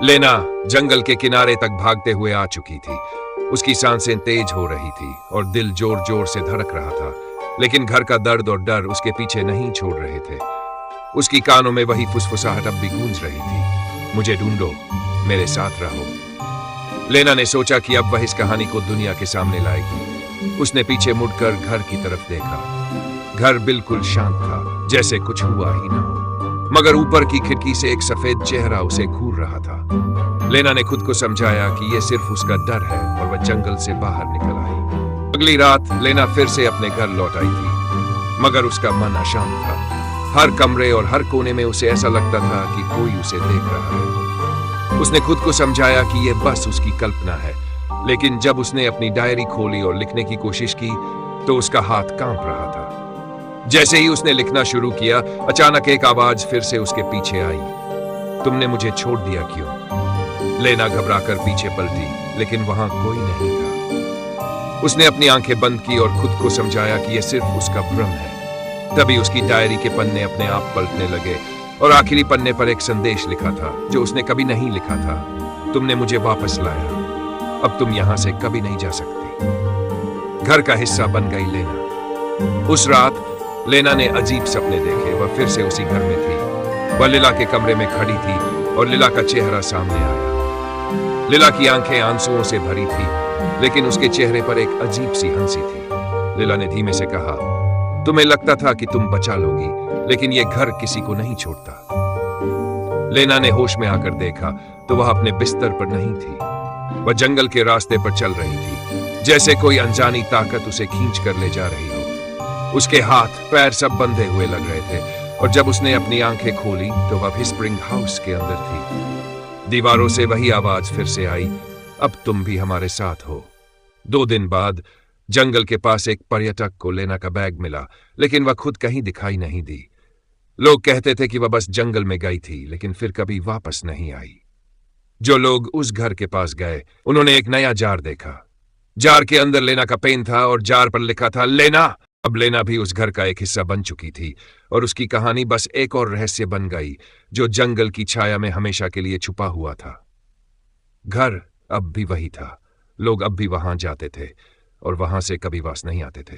लेना जंगल के किनारे तक भागते हुए आ चुकी थी। उसकी सांसें तेज हो रही थी और दिल जोर जोर से धड़क रहा था, लेकिन घर का दर्द और डर उसके पीछे नहीं छोड़ रहे थे। उसकी कानों में वही फुसफुसाहट अब भी गूंज रही थी, मुझे ढूंढो, मेरे साथ रहो। लेना ने सोचा कि अब वह इस कहानी को दुनिया के सामने लाएगी। उसने पीछे मुड़कर घर की तरफ देखा। घर बिल्कुल शांत था, जैसे कुछ हुआ ही ना हो, मगर ऊपर की खिड़की से एक सफेद चेहरा उसे घूर रहा था। लेना ने खुद को समझाया कि यह सिर्फ उसका डर है और वह जंगल से बाहर निकल आई। अगली रात लेना फिर से अपने घर लौट आई थी, मगर उसका मन अशांत था। हर कमरे और हर कोने में उसे ऐसा लगता था कि कोई उसे देख रहा है। उसने खुद को समझाया कि यह बस उसकी कल्पना है, लेकिन जब उसने अपनी डायरी खोली और लिखने की कोशिश की तो उसका हाथ कांप रहा था। जैसे ही उसने लिखना शुरू किया, अचानक एक आवाज फिर से उसके पीछे आई, तुमने मुझे छोड़ दिया क्यों? लेना घबराकर पीछे पलटी, लेकिन वहां कोई नहीं था। उसने अपनी आंखें बंद की और खुद को समझाया कि यह सिर्फ उसका भ्रम है। तभी उसकी डायरी के पन्ने अपने आप पलटने लगे और आखिरी पन्ने पर एक संदेश लिखा था जो उसने कभी नहीं लिखा था। तुमने मुझे वापस लाया, अब तुम यहां से कभी नहीं जा सकती। घर का हिस्सा बन गई लेना। उस रात लेना ने अजीब सपने देखे। वह फिर से उसी घर में थी। वह लीला के कमरे में खड़ी थी और लीला का चेहरा सामने आया। लीला की आंखें आंसुओं से भरी थी, लेकिन उसके चेहरे पर एक अजीब सी हंसी थी। लीला ने धीमे से कहा, तुम्हें लगता था कि तुम बचा लोगी, लेकिन यह घर किसी को नहीं छोड़ता। लेना ने होश में आकर देखा तो वह अपने बिस्तर पर नहीं थी। वह जंगल के रास्ते पर चल रही थी, जैसे कोई अनजानी ताकत उसे खींच कर ले जा रही हो। उसके हाथ पैर सब बंधे हुए लग रहे थे और जब उसने अपनी आंखें खोली तो वह व्हिस्परिंग हाउस के अंदर थी। दीवारों से वही आवाज फिर से आई, अब तुम भी हमारे साथ हो। 2 दिन बाद जंगल के पास एक पर्यटक को लेना का बैग मिला, लेकिन वह खुद कहीं दिखाई नहीं दी। लोग कहते थे कि वह बस जंगल में गई थी, लेकिन फिर कभी वापस नहीं आई। जो लोग उस घर के पास गए, उन्होंने एक नया जार देखा। जार के अंदर लेना का पेन था और जार पर लिखा था लेना। अब लेना भी उस घर का एक हिस्सा बन चुकी थी और उसकी कहानी बस एक और रहस्य बन गई जो जंगल की छाया में हमेशा के लिए छुपा हुआ था। घर अब भी वही था, लोग अब भी वहां जाते थे और वहां से कभी वापस नहीं आते थे।